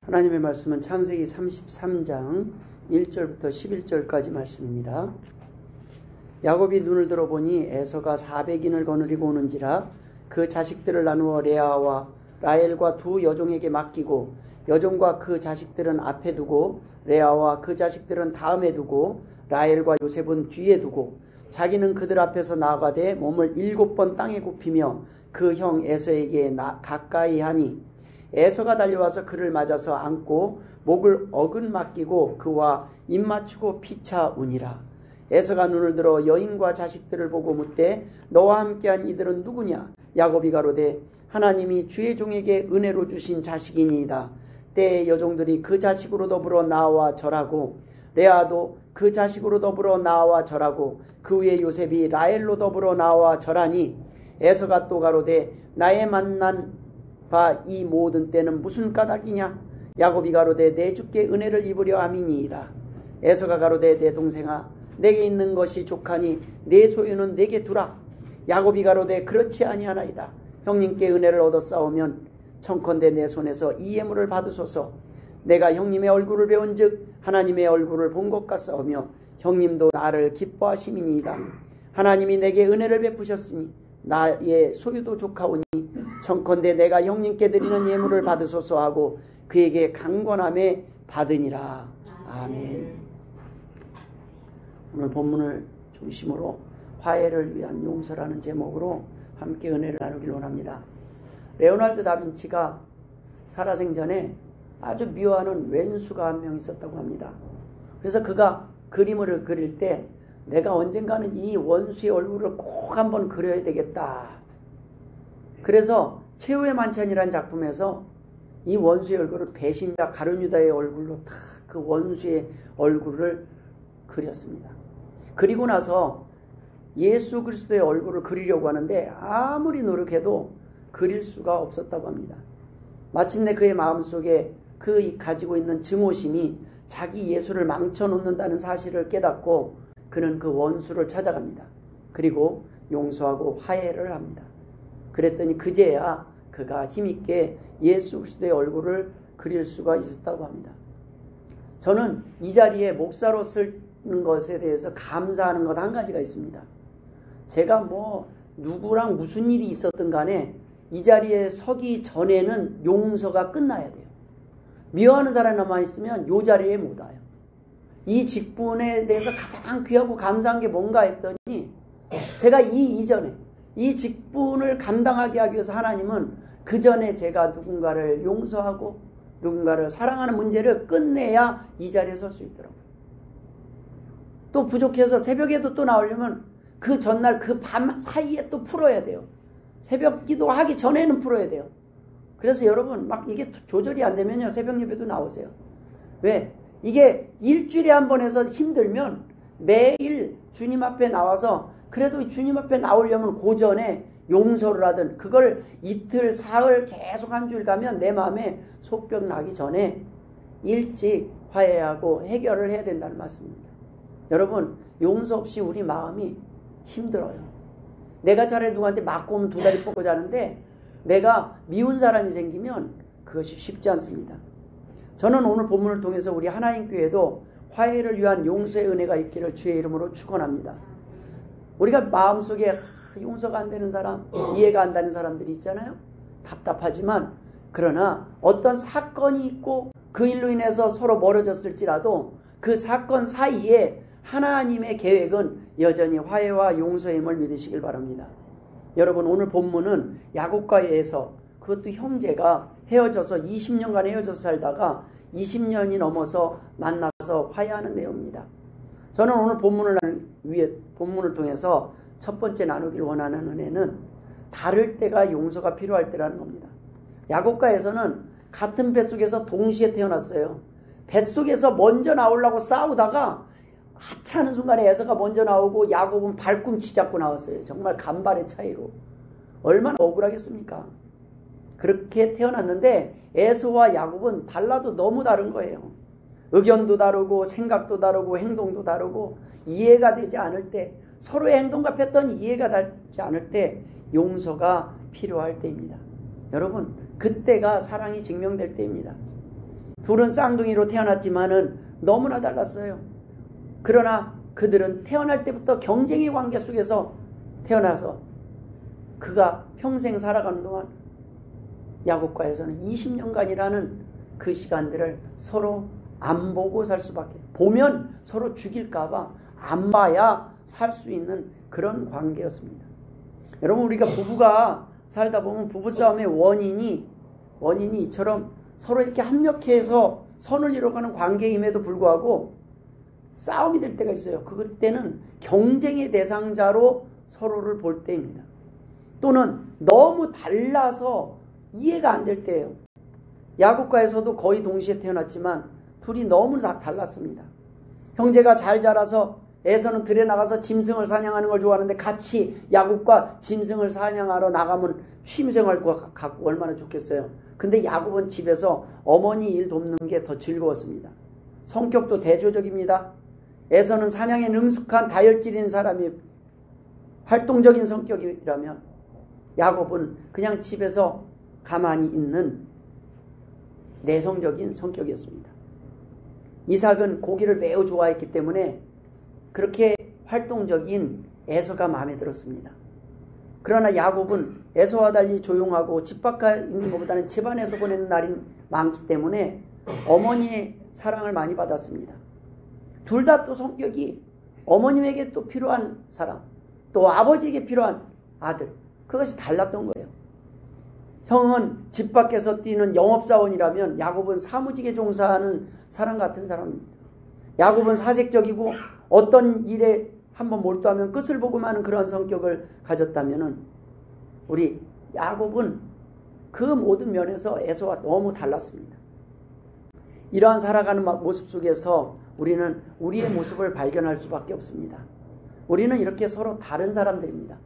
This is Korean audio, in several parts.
하나님의 말씀은 창세기 33장 1절부터 11절까지 말씀입니다. 야곱이 눈을 들어보니 에서가 400인을 거느리고 오는지라 그 자식들을 나누어 레아와 라헬과 두 여종에게 맡기고 여종과 그 자식들은 앞에 두고 레아와 그 자식들은 다음에 두고 라헬과 요셉은 뒤에 두고 자기는 그들 앞에서 나아가되 몸을 7번 땅에 굽히며 그 형 에서에게 가까이 하니 에서가 달려와서 그를 맞아서 안고 목을 어근 맡기고 그와 입 맞추고 피차 우니라. 에서가 눈을 들어 여인과 자식들을 보고 묻되 너와 함께한 이들은 누구냐? 야곱이 가로되 하나님이 주의 종에게 은혜로 주신 자식이니이다. 때에 여종들이 그 자식으로 더불어 나와 절하고 레아도 그 자식으로 더불어 나와 절하고 그 후에 요셉이 라헬로 더불어 나와 절하니 에서가 또 가로되 나의 만난 바 이 모든 때는 무슨 까닭이냐? 야곱이 가로되 내 주께 은혜를 입으려 함이니이다. 에서가 가로되 내 동생아 내게 있는 것이 족하니 내 소유는 내게 두라. 야곱이 가로되 그렇지 아니하나이다. 형님께 은혜를 얻었사오면 청컨대 내 손에서 이 예물을 받으소서. 내가 형님의 얼굴을 배운즉 하나님의 얼굴을 본 것 같사오며 형님도 나를 기뻐하심이니이다. 하나님이 내게 은혜를 베푸셨으니 나의 소유도 족하오니 청컨대 내가 형님께 드리는 예물을 받으소서 하고 그에게 강권함에 받으니라. 아멘. 오늘 본문을 중심으로 화해를 위한 용서라는 제목으로 함께 은혜를 나누길 원합니다. 레오나르도 다빈치가 살아생전에 아주 미워하는 왼수가 한 명 있었다고 합니다. 그래서 그가 그림을 그릴 때 내가 언젠가는 이 원수의 얼굴을 꼭 한번 그려야 되겠다. 그래서 최후의 만찬이라는 작품에서 이 원수의 얼굴을 배신자 가룟유다의 얼굴로 다 그 원수의 얼굴을 그렸습니다. 그리고 나서 예수 그리스도의 얼굴을 그리려고 하는데 아무리 노력해도 그릴 수가 없었다고 합니다. 마침내 그의 마음속에 그 가지고 있는 증오심이 자기 예수를 망쳐놓는다는 사실을 깨닫고 그는 그 원수를 찾아갑니다. 그리고 용서하고 화해를 합니다. 그랬더니 그제야 그가 힘있게 예수 그리스도의 얼굴을 그릴 수가 있었다고 합니다. 저는 이 자리에 목사로 쓰는 것에 대해서 감사하는 것 한 가지가 있습니다. 제가 누구랑 무슨 일이 있었든 간에 이 자리에 서기 전에는 용서가 끝나야 돼요. 미워하는 사람이 남아있으면 이 자리에 못 와요. 이 직분에 대해서 가장 귀하고 감사한 게 뭔가 했더니 제가 이전에 이 직분을 감당하게 하기 위해서 하나님은 그 전에 제가 누군가를 용서하고 누군가를 사랑하는 문제를 끝내야 이 자리에 설 수 있더라고요. 또 부족해서 새벽에도 또 나오려면 그 전날 그 밤 사이에 또 풀어야 돼요. 새벽 기도하기 전에는 풀어야 돼요. 그래서 여러분 막 이게 조절이 안 되면요 새벽 예배도 나오세요. 왜? 이게 일주일에 한 번 해서 힘들면 매일 주님 앞에 나와서 그래도 주님 앞에 나오려면 그 전에 용서를 하든 그걸 이틀 사흘 계속 한 주일 가면 내 마음에 속병 나기 전에 일찍 화해하고 해결을 해야 된다는 말씀입니다. 여러분 용서 없이 우리 마음이 힘들어요. 내가 차라리 누구한테 맞고 오면 두 다리 뻗고 자는데 내가 미운 사람이 생기면 그것이 쉽지 않습니다. 저는 오늘 본문을 통해서 우리 하나님 교회도 화해를 위한 용서의 은혜가 있기를 주의 이름으로 축원합니다. 우리가 마음속에 용서가 안 되는 사람, 이해가 안 되는 사람들이 있잖아요. 답답하지만 그러나 어떤 사건이 있고 그 일로 인해서 서로 멀어졌을지라도 그 사건 사이에 하나님의 계획은 여전히 화해와 용서임을 믿으시길 바랍니다. 여러분 오늘 본문은 야곱과 에서 그것도 형제가 헤어져서 20년간 헤어져서 살다가 20년이 넘어서 만나서 화해하는 내용입니다. 저는 오늘 본문을 통해서 첫 번째 나누길 원하는 은혜는 다를 때가 용서가 필요할 때라는 겁니다. 야곱과 에서는 같은 뱃속에서 동시에 태어났어요. 뱃속에서 먼저 나오려고 싸우다가 하찮은 순간에 에서가 먼저 나오고 야곱은 발꿈치 잡고 나왔어요. 정말 간발의 차이로. 얼마나 억울하겠습니까? 그렇게 태어났는데 에서와 야곱은 달라도 너무 다른 거예요. 의견도 다르고 생각도 다르고 행동도 다르고 이해가 되지 않을 때 서로의 행동과 패턴이 이해가 되지 않을 때 용서가 필요할 때입니다. 여러분 그때가 사랑이 증명될 때입니다. 둘은 쌍둥이로 태어났지만은 너무나 달랐어요. 그러나 그들은 태어날 때부터 경쟁의 관계 속에서 태어나서 그가 평생 살아가는 동안 야곱과 에서는 20년간이라는 그 시간들을 서로 안 보고 살 수밖에, 보면 서로 죽일까봐 안 봐야 살 수 있는 그런 관계였습니다. 여러분, 우리가 부부가 살다 보면 부부싸움의 원인이 이처럼 서로 이렇게 합력해서 선을 이뤄가는 관계임에도 불구하고 싸움이 될 때가 있어요. 그때는 경쟁의 대상자로 서로를 볼 때입니다. 또는 너무 달라서 이해가 안 될 때예요. 야곱과 에서도 거의 동시에 태어났지만 둘이 너무 다 달랐습니다. 형제가 잘 자라서 에서는 들에 나가서 짐승을 사냥하는 걸 좋아하는데 같이 야곱과 짐승을 사냥하러 나가면 취미생활 갖고 얼마나 좋겠어요. 근데 야곱은 집에서 어머니 일 돕는 게 더 즐거웠습니다. 성격도 대조적입니다. 에서는 사냥에 능숙한 다혈질인 사람이 활동적인 성격이라면 야곱은 그냥 집에서 가만히 있는 내성적인 성격이었습니다. 이삭은 고기를 매우 좋아했기 때문에 그렇게 활동적인 에서가 마음에 들었습니다. 그러나 야곱은 에서와 달리 조용하고 집 밖에 있는 것보다는 집안에서 보내는 날이 많기 때문에 어머니의 사랑을 많이 받았습니다. 둘 다 또 성격이 어머님에게 또 필요한 사람, 또 아버지에게 필요한 아들, 그것이 달랐던 거예요. 형은 집 밖에서 뛰는 영업사원이라면 야곱은 사무직에 종사하는 사람 같은 사람입니다. 야곱은 사색적이고 어떤 일에 한번 몰두하면 끝을 보고 마는 그런 성격을 가졌다면 우리 야곱은 그 모든 면에서 에서와 너무 달랐습니다. 이러한 살아가는 모습 속에서 우리는 우리의 모습을 발견할 수밖에 없습니다. 우리는 이렇게 서로 다른 사람들입니다.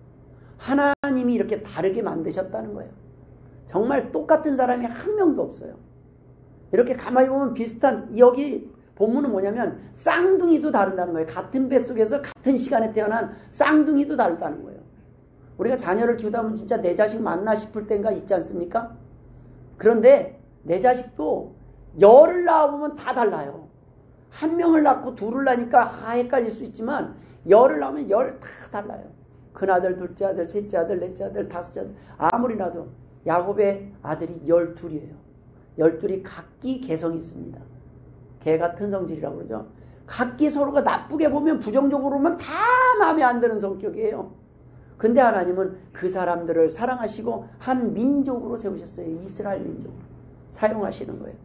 하나님이 이렇게 다르게 만드셨다는 거예요. 정말 똑같은 사람이 한 명도 없어요. 이렇게 가만히 보면 비슷한, 여기 본문은 뭐냐면 쌍둥이도 다르다는 거예요. 같은 뱃속에서 같은 시간에 태어난 쌍둥이도 다르다는 거예요. 우리가 자녀를 키우다 보면 진짜 내 자식 맞나 싶을 때가 있지 않습니까? 그런데 내 자식도 열을 낳아보면 다 달라요. 한 명을 낳고 둘을 낳으니까 헷갈릴 수 있지만 열을 낳으면 열 다 달라요. 큰아들, 둘째 아들, 셋째 아들, 넷째 아들, 다섯째 아들, 아무리 나도 야곱의 아들이 12이에요. 12이 각기 개성이 있습니다. 개 같은 성질이라고 그러죠. 각기 서로가 나쁘게 보면, 부정적으로 보면 다 마음에 안 드는 성격이에요. 근데 하나님은 그 사람들을 사랑하시고 한 민족으로 세우셨어요. 이스라엘 민족으로 사용하시는 거예요.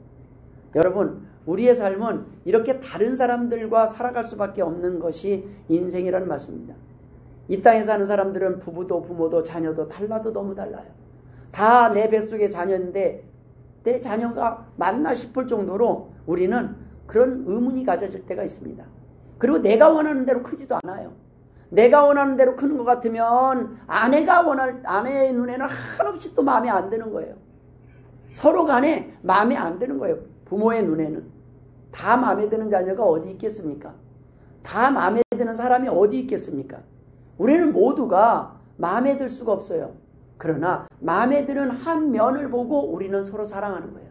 여러분, 우리의 삶은 이렇게 다른 사람들과 살아갈 수밖에 없는 것이 인생이라는 말씀입니다. 이 땅에 사는 사람들은 부부도 부모도 자녀도 달라도 너무 달라요. 다 내 뱃속의 자녀인데 내 자녀가 맞나 싶을 정도로 우리는 그런 의문이 가져질 때가 있습니다. 그리고 내가 원하는 대로 크지도 않아요. 내가 원하는 대로 크는 것 같으면 아내의 눈에는 한없이 또 마음에 안 드는 거예요. 서로 간에 마음에 안 드는 거예요. 부모의 눈에는. 다 마음에 드는 자녀가 어디 있겠습니까? 다 마음에 드는 사람이 어디 있겠습니까? 우리는 모두가 마음에 들 수가 없어요. 그러나 마음에 드는 한 면을 보고 우리는 서로 사랑하는 거예요.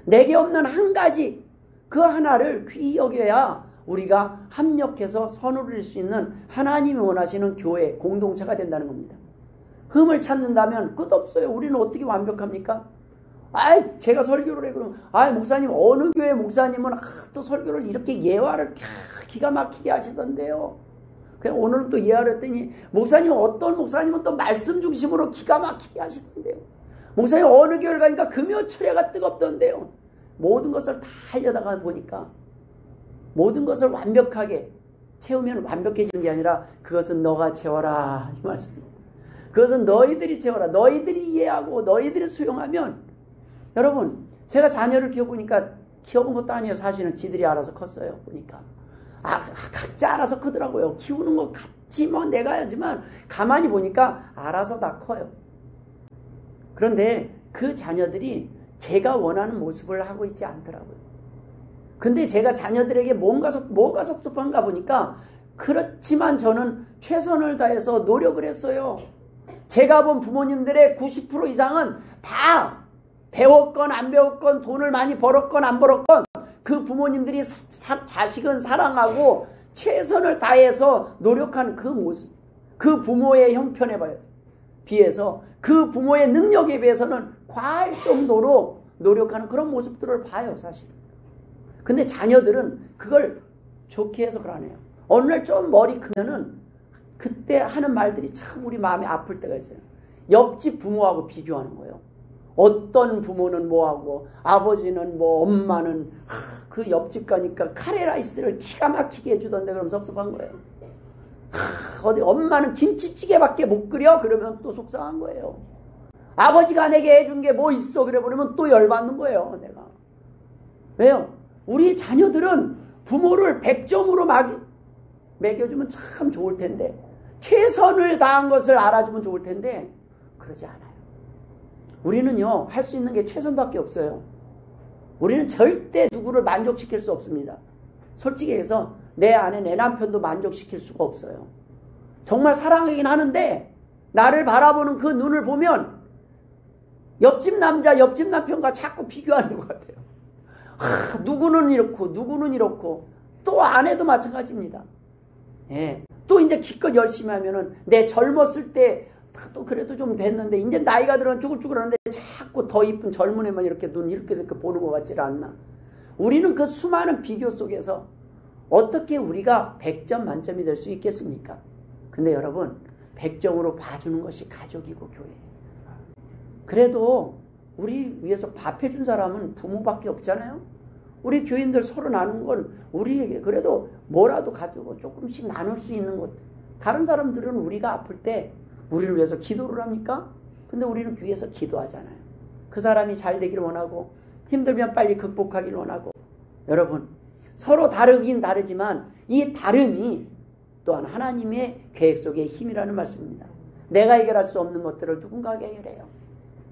내게 없는 한 가지, 그 하나를 귀히 여겨야 우리가 합력해서 선을 이룰 수 있는 하나님이 원하시는 교회, 공동체가 된다는 겁니다. 흠을 찾는다면 끝없어요. 우리는 어떻게 완벽합니까? 제가 설교를 해. 그러면, 목사님, 어느 교회 목사님은 또 설교를 이렇게 예화를 기가 막히게 하시던데요. 그냥 오늘은 또 예화를 했더니, 목사님, 어떤 목사님은 또 말씀 중심으로 기가 막히게 하시던데요. 목사님, 어느 교회를 가니까 금요철야가 뜨겁던데요. 모든 것을 다 하려다가 보니까, 모든 것을 완벽하게 채우면 완벽해지는 게 아니라, 그것은 너가 채워라. 이 말씀입니다. 그것은 너희들이 채워라. 너희들이 이해하고 너희들이 수용하면, 여러분, 제가 자녀를 키워보니까 키워본 것도 아니에요. 사실은 지들이 알아서 컸어요. 보니까. 각자 알아서 크더라고요. 키우는 것 같지 뭐 내가 하지만 가만히 보니까 알아서 다 커요. 그런데 그 자녀들이 제가 원하는 모습을 하고 있지 않더라고요. 근데 제가 자녀들에게 뭐가 섭섭한가 보니까 그렇지만 저는 최선을 다해서 노력을 했어요. 제가 본 부모님들의 90% 이상은 다 배웠건 안 배웠건 돈을 많이 벌었건 안 벌었건 그 부모님들이 자식은 사랑하고 최선을 다해서 노력한 그 모습, 그 부모의 형편에 비해서 그 부모의 능력에 비해서는 과할 정도로 노력하는 그런 모습들을 봐요, 사실. 근데 자녀들은 그걸 좋게 해석을 안 해요. 어느 날 좀 머리 크면은 그때 하는 말들이 참 우리 마음이 아플 때가 있어요. 옆집 부모하고 비교하는 거예요. 어떤 부모는 뭐하고 아버지는 뭐 엄마는 그 옆집 가니까 카레라이스를 기가 막히게 해주던데 그럼 섭섭한 거예요. 어디 엄마는 김치찌개밖에 못 끓여? 그러면 또 속상한 거예요. 아버지가 내게 해준 게 뭐 있어? 그래 버리면 또 열받는 거예요, 내가. 왜요? 우리 자녀들은 부모를 100점으로 매겨주면 참 좋을 텐데, 최선을 다한 것을 알아주면 좋을 텐데 그러지 않아요. 우리는요, 할 수 있는 게 최선밖에 없어요. 우리는 절대 누구를 만족시킬 수 없습니다. 솔직히 해서 내 아내, 내 남편도 만족시킬 수가 없어요. 정말 사랑하긴 하는데 나를 바라보는 그 눈을 보면 옆집 남자, 옆집 남편과 자꾸 비교하는 것 같아요. 누구는 이렇고 누구는 이렇고. 또 아내도 마찬가지입니다. 예. 또 이제 기껏 열심히 하면은 내 젊었을 때 또 그래도 좀 됐는데 이제 나이가 들어면 쭈글쭈글하는데 자꾸 더 이쁜 젊은 애만 이렇게 눈 이렇게 보는 것 같지 않나. 우리는 그 수많은 비교 속에서 어떻게 우리가 100점 만점이 될 수 있겠습니까? 근데 여러분, 100점으로 봐주는 것이 가족이고 교회예요. 그래도 우리 위해서 밥 해준 사람은 부모밖에 없잖아요. 우리 교인들 서로 나누는 건 우리에게 그래도 뭐라도 가지고 조금씩 나눌 수 있는 것. 다른 사람들은 우리가 아플 때 우리를 위해서 기도를 합니까? 근데 우리는 위해서 기도하잖아요. 그 사람이 잘 되기를 원하고 힘들면 빨리 극복하기를 원하고. 여러분, 서로 다르긴 다르지만 이 다름이 또한 하나님의 계획 속의 힘이라는 말씀입니다. 내가 해결할 수 없는 것들을 누군가가 해결해요.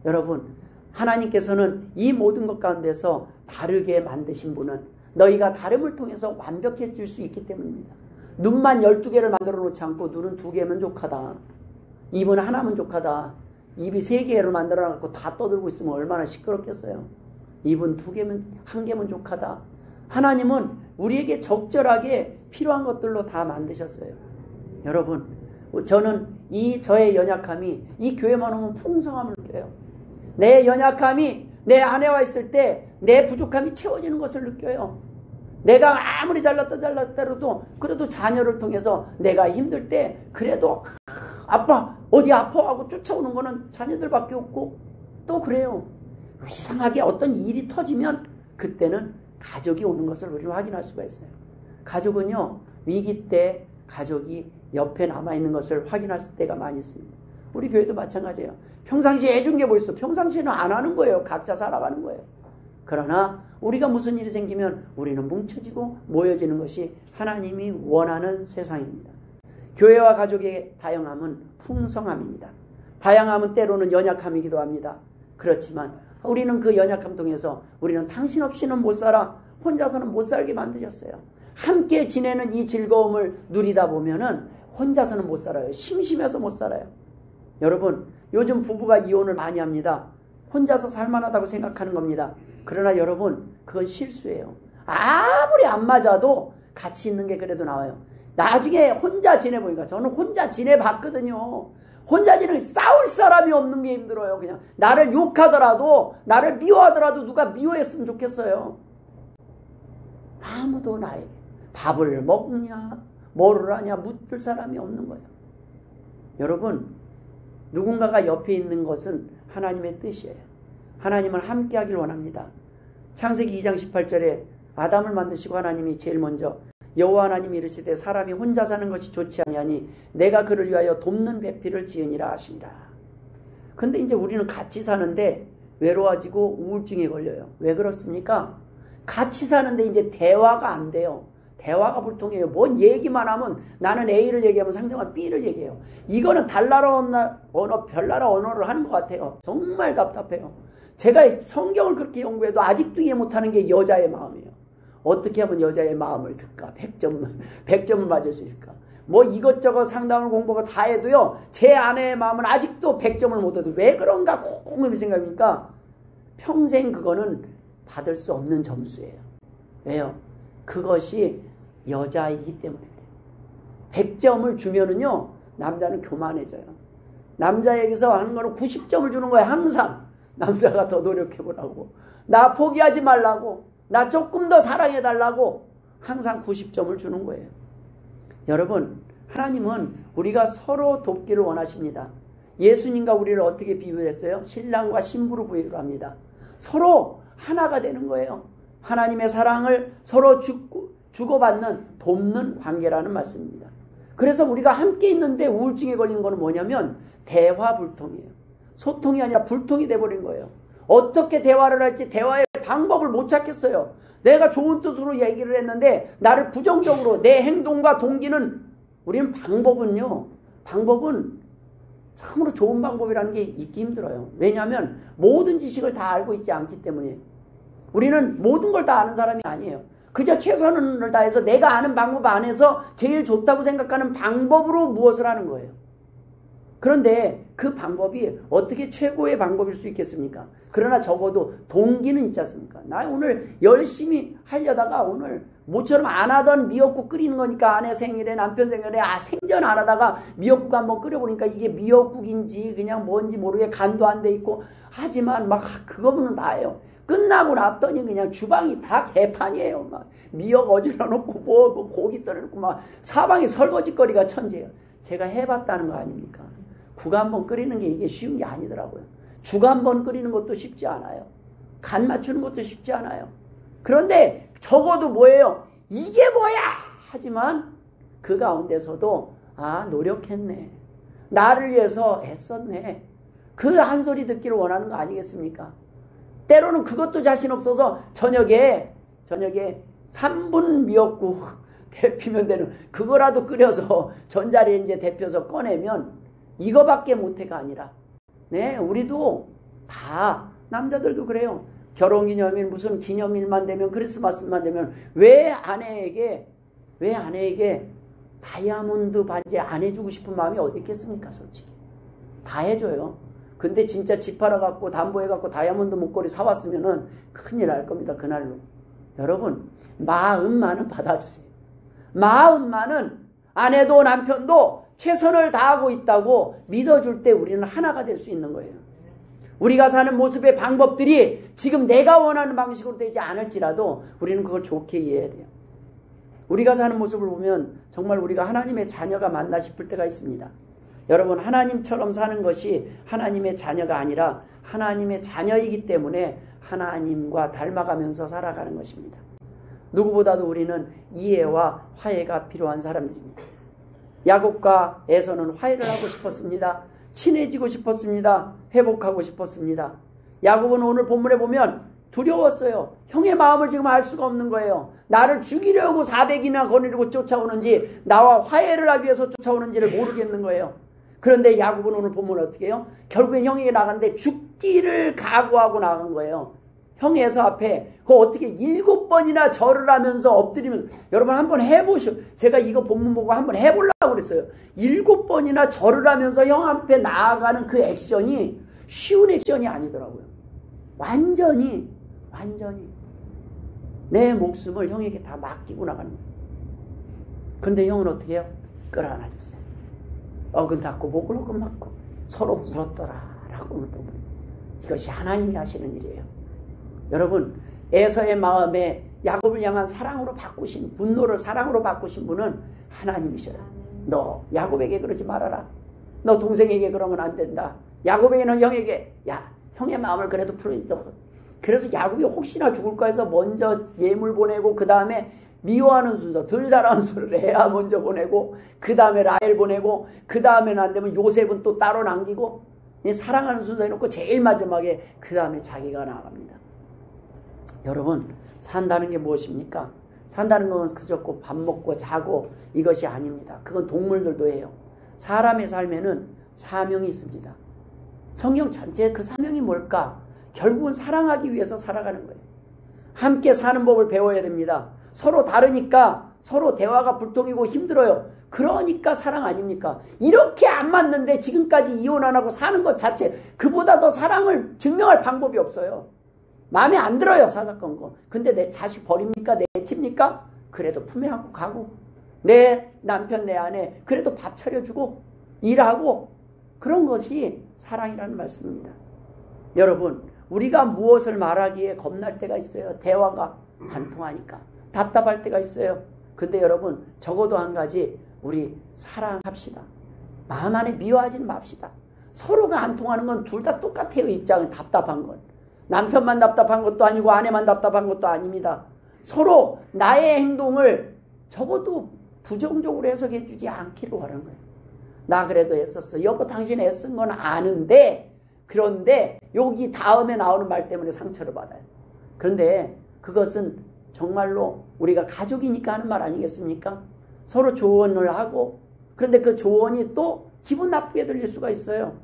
여러분, 하나님께서는 이 모든 것 가운데서 다르게 만드신 분은 너희가 다름을 통해서 완벽해질 수 있기 때문입니다. 눈만 12개를 만들어 놓지 않고 눈은 2개면 족하다. 입은 하나면 족하다. 입이 3개를 만들어 놓고 다 떠들고 있으면 얼마나 시끄럽겠어요. 입은 2개면 1개면 족하다. 하나님은 우리에게 적절하게 필요한 것들로 다 만드셨어요. 여러분, 저는 저의 연약함이 이 교회만 오면 풍성함을 느껴요. 내 연약함이 내 아내와 있을 때 내 부족함이 채워지는 것을 느껴요. 내가 아무리 잘났다도 그래도 자녀를 통해서 내가 힘들 때 그래도 아빠 어디 아파 하고 쫓아오는 거는 자녀들밖에 없고, 또 그래요. 이상하게 어떤 일이 터지면 그때는 가족이 오는 것을 우리는 확인할 수가 있어요. 가족은요, 위기 때 가족이 옆에 남아있는 것을 확인할 때가 많이 있습니다. 우리 교회도 마찬가지예요. 평상시에 해준 게 뭐 있어? 평상시에는 안 하는 거예요. 각자 살아가는 거예요. 그러나 우리가 무슨 일이 생기면 우리는 뭉쳐지고 모여지는 것이 하나님이 원하는 세상입니다. 교회와 가족의 다양함은 풍성함입니다. 다양함은 때로는 연약함이기도 합니다. 그렇지만 우리는 그 연약함 통해서 우리는 당신 없이는 못 살아, 혼자서는 못 살게 만드셨어요. 함께 지내는 이 즐거움을 누리다 보면은 혼자서는 못 살아요. 심심해서 못 살아요. 여러분, 요즘 부부가 이혼을 많이 합니다. 혼자서 살만하다고 생각하는 겁니다. 그러나 여러분, 그건 실수예요. 아무리 안 맞아도 같이 있는 게 그래도 나와요. 나중에 혼자 지내보니까, 저는 혼자 지내봤거든요. 혼자 지내면 싸울 사람이 없는 게 힘들어요. 그냥 나를 욕하더라도, 나를 미워하더라도 누가 미워했으면 좋겠어요. 아무도 나에게 밥을 먹냐 뭐를 하냐 묻을 사람이 없는 거예요. 여러분, 누군가가 옆에 있는 것은 하나님의 뜻이에요. 하나님은 함께 하길 원합니다. 창세기 2장 18절에 아담을 만드시고 하나님이 제일 먼저 여호와 하나님이 이르시되 사람이 혼자 사는 것이 좋지 아니하니 내가 그를 위하여 돕는 배필을 지으니라 하시니라. 근데 이제 우리는 같이 사는데 외로워지고 우울증에 걸려요. 왜 그렇습니까? 같이 사는데 이제 대화가 안 돼요. 대화가 불통해요. 뭔 얘기만 하면 나는 A를 얘기하면 상대방은 B를 얘기해요. 이거는 달나라 언어, 별나라 언어를 하는 것 같아요. 정말 답답해요. 제가 성경을 그렇게 연구해도 아직도 이해 못하는 게 여자의 마음이에요. 어떻게 하면 여자의 마음을 듣까? 100점을 맞을 수 있을까? 뭐 이것저것 상담을 공부하고 다 해도요, 제 아내의 마음은 아직도 100점을 못 얻어요. 왜 그런가 콩콩이 생각하니까 평생 그거는 받을 수 없는 점수예요. 왜요? 그것이 여자이기 때문에 그래요. 100점을 주면은요, 남자는 교만해져요. 남자에게서 하는 거는 90점을 주는 거예요. 항상 남자가 더 노력해보라고, 나 포기하지 말라고, 나 조금 더 사랑해달라고 항상 90점을 주는 거예요. 여러분, 하나님은 우리가 서로 돕기를 원하십니다. 예수님과 우리를 어떻게 비유했어요? 신랑과 신부로 비유를 합니다. 서로 하나가 되는 거예요. 하나님의 사랑을 서로 주고받는, 돕는 관계라는 말씀입니다. 그래서 우리가 함께 있는데 우울증에 걸리는 거는 뭐냐면 대화불통이에요. 소통이 아니라 불통이 돼버린 거예요. 어떻게 대화를 할지 대화의 방법을 못 찾겠어요. 내가 좋은 뜻으로 얘기를 했는데 나를 부정적으로, 내 행동과 동기는, 우리는 방법은 참으로 좋은 방법이라는 게 있기 힘들어요. 왜냐하면 모든 지식을 다 알고 있지 않기 때문에. 우리는 모든 걸 다 아는 사람이 아니에요. 그저 최선을 다해서 내가 아는 방법 안에서 제일 좋다고 생각하는 방법으로 무엇을 하는 거예요. 그런데 그 방법이 어떻게 최고의 방법일 수 있겠습니까? 그러나 적어도 동기는 있지 않습니까? 나 오늘 열심히 하려다가 오늘 모처럼 안 하던 미역국 끓이는 거니까, 아내 생일에 남편 생일에 생전 안 하다가 미역국 한번 끓여보니까 이게 미역국인지 그냥 뭔지 모르게 간도 안 돼 있고, 하지만 막 그거는 나예요. 끝나고 났더니 그냥 주방이 다 개판이에요. 막 미역 어질러 놓고 뭐 고기 떨어 놓고 막 사방에 설거지거리가 천재예요. 제가 해봤다는 거 아닙니까? 국 한 번 끓이는 게 이게 쉬운 게 아니더라고요. 죽 한 번 끓이는 것도 쉽지 않아요. 간 맞추는 것도 쉽지 않아요. 그런데 적어도 뭐예요? 이게 뭐야? 하지만 그 가운데서도 노력했네, 나를 위해서 애썼네, 그 한 소리 듣기를 원하는 거 아니겠습니까? 때로는 그것도 자신 없어서 저녁에 3분 미역국 데피면 되는 그거라도 끓여서 전자레인지에 데펴서 꺼내면 이거밖에 못해가 아니라, 네, 우리도 다, 남자들도 그래요. 결혼기념일, 무슨 기념일만 되면, 크리스마스만 되면 왜 아내에게 다이아몬드 반지 안 해주고 싶은 마음이 어디 있겠습니까? 솔직히 다 해줘요. 근데 진짜 집 팔아갖고 담보해갖고 다이아몬드 목걸이 사왔으면은 큰일 날 겁니다. 그날로. 여러분, 마음만은 받아주세요. 마음만은 아내도 남편도 최선을 다하고 있다고 믿어줄 때 우리는 하나가 될 수 있는 거예요. 우리가 사는 모습의 방법들이 지금 내가 원하는 방식으로 되지 않을지라도 우리는 그걸 좋게 이해해야 돼요. 우리가 사는 모습을 보면 정말 우리가 하나님의 자녀가 맞나 싶을 때가 있습니다. 여러분, 하나님처럼 사는 것이 하나님의 자녀가 아니라 하나님의 자녀이기 때문에 하나님과 닮아가면서 살아가는 것입니다. 누구보다도 우리는 이해와 화해가 필요한 사람들입니다. 야곱과 에서는 화해를 하고 싶었습니다. 친해지고 싶었습니다. 회복하고 싶었습니다. 야곱은 오늘 본문에 보면 두려웠어요. 형의 마음을 지금 알 수가 없는 거예요. 나를 죽이려고 400이나 거느리고 쫓아오는지, 나와 화해를 하기 위해서 쫓아오는지를 모르겠는 거예요. 그런데 야곱은 오늘 본문을 어떻게 해요? 결국엔 형에게 나가는데 죽기를 각오하고 나간 거예요. 형 에서 앞에 그 어떻게 7번이나 절을 하면서 엎드리면서, 여러분 한번 해보시오. 제가 이거 본문 보고 한번 해보려고 그랬어요. 7번이나 절을 하면서 형 앞에 나아가는 그 액션이 쉬운 액션이 아니더라고요. 완전히 내 목숨을 형에게 다 맡기고 나가는 거예요. 그런데 형은 어떻게 해요? 끌어안아줬어요. 어근닫고 목을 어근맞고 서로 울었더라라고 오늘 보면 이것이 하나님이 하시는 일이에요. 여러분, 에서의 마음에 야곱을 향한 사랑으로 바꾸신, 분노를 사랑으로 바꾸신 분은 하나님이셔요. 너 야곱에게 그러지 말아라. 너 동생에게 그러면 안 된다. 야곱에게는 형에게, 형의 마음을 그래도 풀어줘. 그래서 야곱이 혹시나 죽을까 해서 먼저 예물 보내고, 그 다음에 미워하는 순서, 덜 사랑하는 순서를 레아 먼저 보내고, 그 다음에 라헬 보내고, 그 다음에는 안 되면 요셉은 또 따로 남기고, 사랑하는 순서 해놓고 제일 마지막에 그 다음에 자기가 나아갑니다. 여러분, 산다는 게 무엇입니까? 산다는 건 그저 밥 먹고 자고 이것이 아닙니다. 그건 동물들도 해요. 사람의 삶에는 사명이 있습니다. 성경 전체의 그 사명이 뭘까? 결국은 사랑하기 위해서 살아가는 거예요. 함께 사는 법을 배워야 됩니다. 서로 다르니까 서로 대화가 불통이고 힘들어요. 그러니까 사랑 아닙니까? 이렇게 안 맞는데 지금까지 이혼 안 하고 사는 것 자체, 그보다 더 사랑을 증명할 방법이 없어요. 마음에 안 들어요. 사사건 거. 근데 내 자식 버립니까? 내칩니까? 그래도 품에 안고 가고, 내 남편 내 아내 그래도 밥 차려주고 일하고, 그런 것이 사랑이라는 말씀입니다. 여러분, 우리가 무엇을 말하기에 겁날 때가 있어요. 대화가 안 통하니까 답답할 때가 있어요. 근데 여러분, 적어도 한 가지, 우리 사랑합시다. 마음 안에 미워하지는 맙시다. 서로가 안 통하는 건 둘 다 똑같아요. 입장은 답답한 건. 남편만 답답한 것도 아니고 아내만 답답한 것도 아닙니다. 서로 나의 행동을 적어도 부정적으로 해석해 주지 않기를 원하는 거예요. 나 그래도 애썼어. 여보 당신 애쓴 건 아는데, 그런데 여기 다음에 나오는 말 때문에 상처를 받아요. 그런데 그것은 정말로 우리가 가족이니까 하는 말 아니겠습니까? 서로 조언을 하고, 그런데 그 조언이 또 기분 나쁘게 들릴 수가 있어요.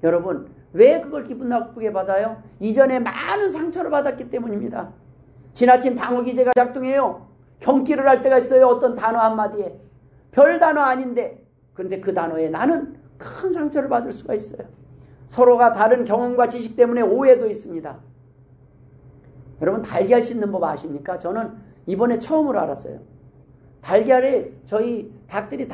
여러분, 왜 그걸 기분 나쁘게 받아요? 이전에 많은 상처를 받았기 때문입니다. 지나친 방어기제가 작동해요. 경기를 할 때가 있어요. 어떤 단어 한마디에. 별 단어 아닌데, 근데 그 단어에 나는 큰 상처를 받을 수가 있어요. 서로가 다른 경험과 지식 때문에 오해도 있습니다. 여러분, 달걀 씻는 법 아십니까? 저는 이번에 처음으로 알았어요. 달걀에, 저희 닭들이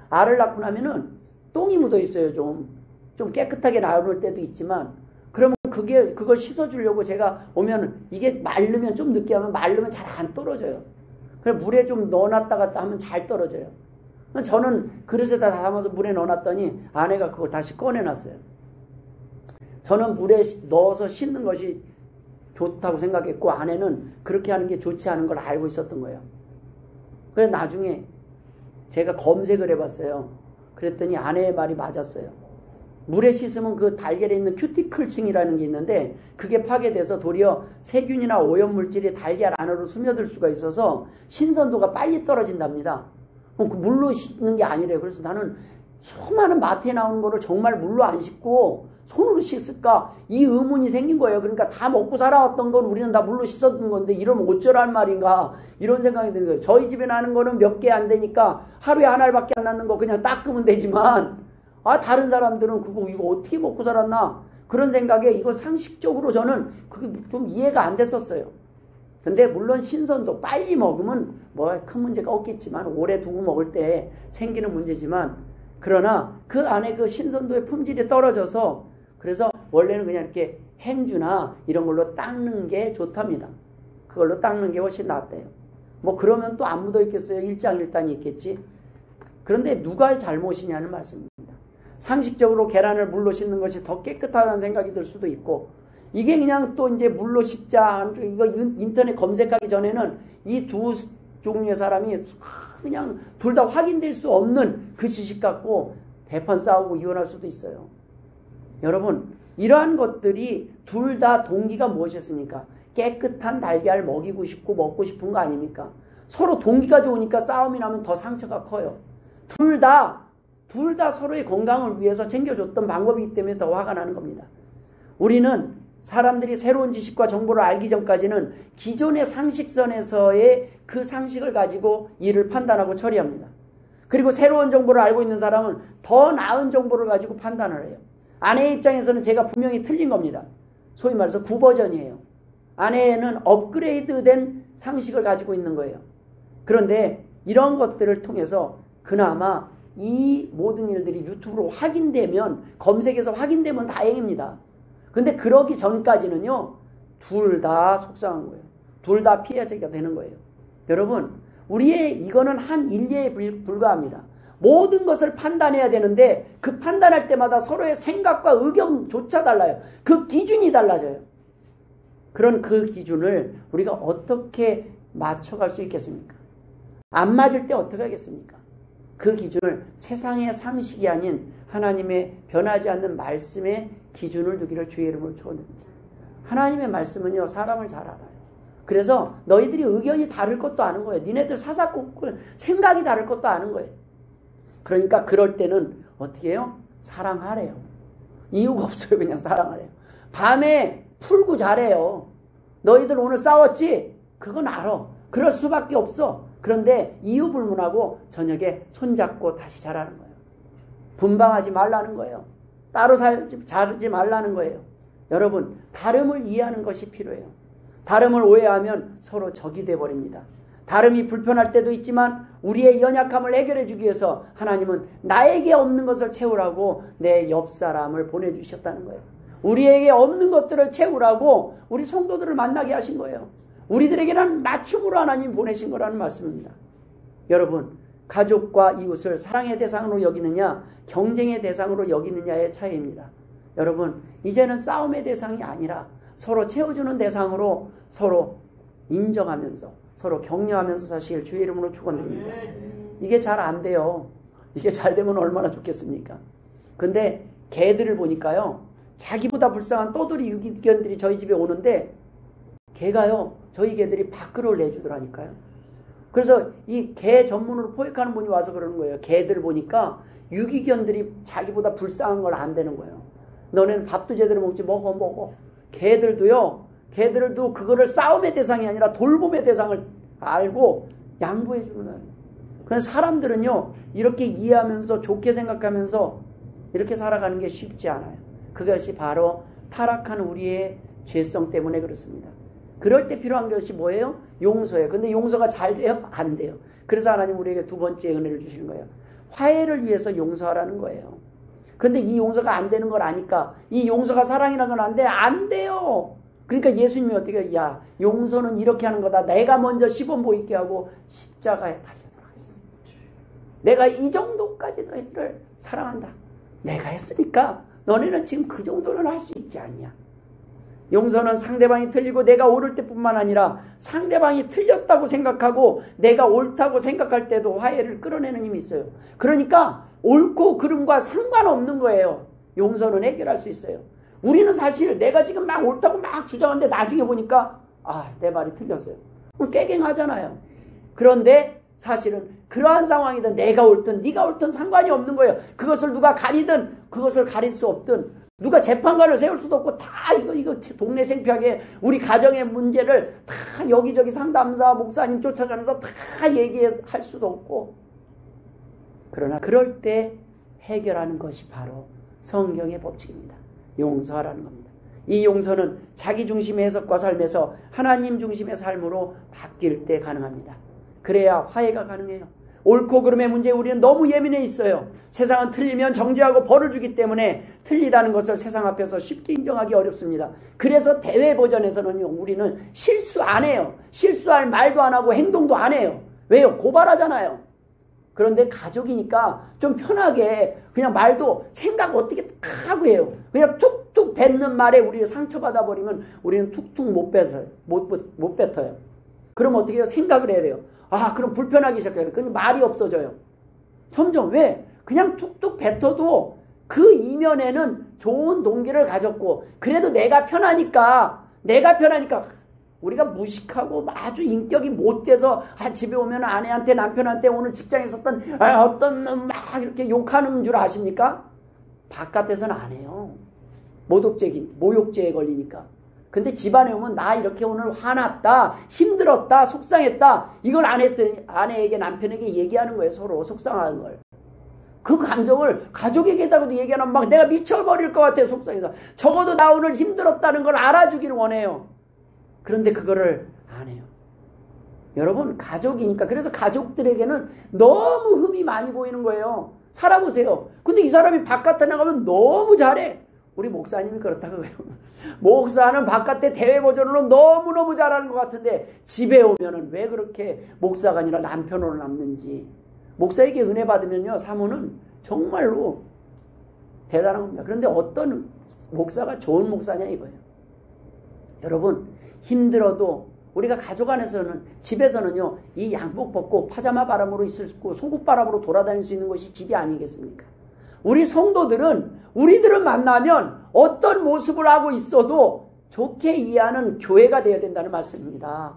알을 낳고 나면은 똥이 묻어 있어요. 좀 깨끗하게 나올 때도 있지만, 그러면 그걸 씻어주려고 제가 오면, 이게 마르면, 좀 늦게 하면 마르면 잘 안 떨어져요. 그래서 물에 좀 넣어놨다가 하면 잘 떨어져요. 저는 그릇에다 담아서 물에 넣어놨더니 아내가 그걸 다시 꺼내놨어요. 저는 물에 넣어서 씻는 것이 좋다고 생각했고, 아내는 그렇게 하는 게 좋지 않은 걸 알고 있었던 거예요. 그래서 나중에 제가 검색을 해봤어요. 그랬더니 아내의 말이 맞았어요. 물에 씻으면 그 달걀에 있는 큐티클층이라는 게 있는데, 그게 파괴돼서 도리어 세균이나 오염물질이 달걀 안으로 스며들 수가 있어서 신선도가 빨리 떨어진답니다. 그 물로 씻는 게 아니래요. 그래서 나는 수많은 마트에 나오는 거를 정말 물로 안 씻고 손으로 씻을까, 이 의문이 생긴 거예요. 그러니까 다 먹고 살아왔던 건 우리는 다 물로 씻었던 건데 이러면 어쩌란 말인가, 이런 생각이 드는 거예요. 저희 집에 나는 거는 몇 개 안 되니까 하루에 한 알밖에 안 낳는 거 그냥 닦으면 되지만, 다른 사람들은 이거 어떻게 먹고 살았나, 그런 생각에 이거 상식적으로 저는 그게 좀 이해가 안 됐었어요. 근데 물론 신선도 빨리 먹으면 뭐 큰 문제가 없겠지만, 오래 두고 먹을 때 생기는 문제지만, 그러나 그 안에 그 신선도의 품질이 떨어져서, 그래서 원래는 그냥 이렇게 행주나 이런 걸로 닦는 게 좋답니다. 그걸로 닦는 게 훨씬 낫대요. 뭐 그러면 또 안 묻어 있겠어요? 일장일단이 있겠지. 그런데 누가 잘못이냐는 말씀입니다. 상식적으로 계란을 물로 씻는 것이 더 깨끗하다는 생각이 들 수도 있고, 이게 그냥 또 이제 물로 씻자, 이거 인터넷 검색하기 전에는 이 두 종류의 사람이 그냥 둘 다 확인될 수 없는 그 지식 갖고 대판 싸우고 이혼할 수도 있어요. 여러분, 이러한 것들이 둘 다 동기가 무엇이었습니까? 깨끗한 달걀 먹이고 싶고 먹고 싶은 거 아닙니까? 서로 동기가 좋으니까 싸움이 나면 더 상처가 커요. 둘 다 서로의 건강을 위해서 챙겨줬던 방법이기 때문에 더 화가 나는 겁니다. 우리는 사람들이 새로운 지식과 정보를 알기 전까지는 기존의 상식선에서의 그 상식을 가지고 일을 판단하고 처리합니다. 그리고 새로운 정보를 알고 있는 사람은 더 나은 정보를 가지고 판단을 해요. 아내의 입장에서는 제가 분명히 틀린 겁니다. 소위 말해서 9버전이에요. 아내는 업그레이드된 상식을 가지고 있는 거예요. 그런데 이런 것들을 통해서 그나마 이 모든 일들이 유튜브로 확인되면, 검색해서 확인되면 다행입니다. 근데 그러기 전까지는요, 둘 다 속상한 거예요. 둘 다 피해자가 되는 거예요. 여러분, 이거는 한 일례에 불과합니다. 모든 것을 판단해야 되는데, 그 판단할 때마다 서로의 생각과 의견조차 달라요. 그 기준이 달라져요. 그런 그 기준을 우리가 어떻게 맞춰갈 수 있겠습니까? 안 맞을 때 어떻게 하겠습니까? 그 기준을 세상의 상식이 아닌 하나님의 변하지 않는 말씀의 기준을 두기를 주의 이름으로 축원드립니다. 하나님의 말씀은요, 사람을 잘 알아요. 그래서 너희들이 의견이 다를 것도 아는 거예요. 니네들 사사건건 생각이 다를 것도 아는 거예요. 그러니까 그럴 때는 어떻게 해요? 사랑하래요. 이유가 없어요. 그냥 사랑하래요. 밤에 풀고 자래요. 너희들 오늘 싸웠지? 그건 알아. 그럴 수밖에 없어. 그런데 이유 불문하고 저녁에 손잡고 다시 자라는 거예요. 분방하지 말라는 거예요. 따로 자지 말라는 거예요. 여러분, 다름을 이해하는 것이 필요해요. 다름을 오해하면 서로 적이 돼버립니다. 다름이 불편할 때도 있지만 우리의 연약함을 해결해 주기 위해서 하나님은 나에게 없는 것을 채우라고 내 옆 사람을 보내주셨다는 거예요. 우리에게 없는 것들을 채우라고 우리 성도들을 만나게 하신 거예요. 우리들에게는 맞춤으로 하나님 보내신 거라는 말씀입니다. 여러분, 가족과 이웃을 사랑의 대상으로 여기느냐 경쟁의 대상으로 여기느냐의 차이입니다. 여러분, 이제는 싸움의 대상이 아니라 서로 채워주는 대상으로 서로 인정하면서 서로 격려하면서 사실 주의 이름으로 축원드립니다. 이게 잘 안 돼요. 이게 잘 되면 얼마나 좋겠습니까? 근데 개들을 보니까요, 자기보다 불쌍한 떠돌이 유기견들이 저희 집에 오는데 개가요, 저희 개들이 밥그릇을 내주더라니까요. 그래서 이 개 전문으로 포획하는 분이 와서 그러는 거예요. 개들 보니까 유기견들이 자기보다 불쌍한 걸 안 되는 거예요. 너네는 밥도 제대로 먹지, 먹어. 개들도 그거를 싸움의 대상이 아니라 돌봄의 대상을 알고 양보해 주는 거예요. 그래서 사람들은요, 이렇게 이해하면서 좋게 생각하면서 이렇게 살아가는 게 쉽지 않아요. 그것이 바로 타락한 우리의 죄성 때문에 그렇습니다. 그럴 때 필요한 것이 뭐예요? 용서예요. 근데 용서가 잘 돼요? 안 돼요. 그래서 하나님 우리에게 두 번째 은혜를 주시는 거예요. 화해를 위해서 용서하라는 거예요. 근데 이 용서가 안 되는 걸 아니까 이 용서가 사랑이라는 건 안 돼. 안 돼요. 그러니까 예수님이 어떻게 해요? 야, 용서는 이렇게 하는 거다. 내가 먼저 시범 보이게 하고 십자가에 달려들어가 있어. 내가 이 정도까지 너희들을 사랑한다. 내가 했으니까 너네는 지금 그 정도는 할 수 있지 않냐. 용서는 상대방이 틀리고 내가 옳을 때뿐만 아니라 상대방이 틀렸다고 생각하고 내가 옳다고 생각할 때도 화해를 끌어내는 힘이 있어요. 그러니까 옳고 그름과 상관없는 거예요. 용서는 해결할 수 있어요. 우리는 사실 내가 지금 막 옳다고 막 주장하는데 나중에 보니까 내 말이 틀렸어요. 그럼 깨갱하잖아요. 그런데 사실은 그러한 상황이든 내가 옳든 네가 옳든 상관이 없는 거예요. 그것을 누가 가리든 그것을 가릴 수 없든 누가 재판관을 세울 수도 없고 다 이거 동네 창피하게 우리 가정의 문제를 다 여기저기 상담사 목사님 쫓아가면서 다 얘기할 수도 없고, 그러나 그럴 때 해결하는 것이 바로 성경의 법칙입니다. 용서하라는 겁니다. 이 용서는 자기 중심의 해석과 삶에서 하나님 중심의 삶으로 바뀔 때 가능합니다. 그래야 화해가 가능해요. 옳고 그름의 문제에 우리는 너무 예민해 있어요. 세상은 틀리면 정죄하고 벌을 주기 때문에 틀리다는 것을 세상 앞에서 쉽게 인정하기 어렵습니다. 그래서 대외 버전에서는요, 우리는 실수 안 해요. 실수할 말도 안 하고 행동도 안 해요. 왜요? 고발하잖아요. 그런데 가족이니까 좀 편하게 그냥 말도 생각 어떻게 하고 해요. 그냥 툭툭 뱉는 말에 우리를 상처받아 버리면 우리는 툭툭 못 뱉어요. 그럼 어떻게 해요? 생각을 해야 돼요. 그럼 불편하기 시작해요. 그럼 말이 없어져요. 점점. 왜? 그냥 툭툭 뱉어도 그 이면에는 좋은 동기를 가졌고, 그래도 내가 편하니까 우리가 무식하고 아주 인격이 못돼서 집에 오면 아내한테 남편한테 오늘 직장에 있었던 어떤 막 이렇게 욕하는 줄 아십니까? 바깥에서는 안 해요. 모욕죄에 걸리니까. 근데 집안에 오면 나 이렇게 오늘 화났다, 힘들었다, 속상했다, 이걸 아내에게 남편에게 얘기하는 거예요. 서로 속상한 걸. 그 감정을 가족에게다가도 얘기하면 막 내가 미쳐버릴 것 같아요. 속상해서. 적어도 나 오늘 힘들었다는 걸 알아주기를 원해요. 그런데 그거를 안 해요. 여러분, 가족이니까. 그래서 가족들에게는 너무 흠이 많이 보이는 거예요. 살아보세요. 근데 이 사람이 바깥에 나가면 너무 잘해. 우리 목사님이 그렇다고 해요. 목사는 바깥에 대외 버전으로 너무너무 잘하는 것 같은데 집에 오면은 왜 그렇게 목사가 아니라 남편으로 남는지. 목사에게 은혜 받으면요, 사모는 정말로 대단한 겁니다. 그런데 어떤 목사가 좋은 목사냐 이거예요. 여러분, 힘들어도 우리가 가족 안에서는, 집에서는요, 이 양복 벗고 파자마 바람으로 있을 수 있고 속옷 바람으로 돌아다닐 수 있는 것이 집이 아니겠습니까? 우리 우리들은 만나면 어떤 모습을 하고 있어도 좋게 이해하는 교회가 되어야 된다는 말씀입니다.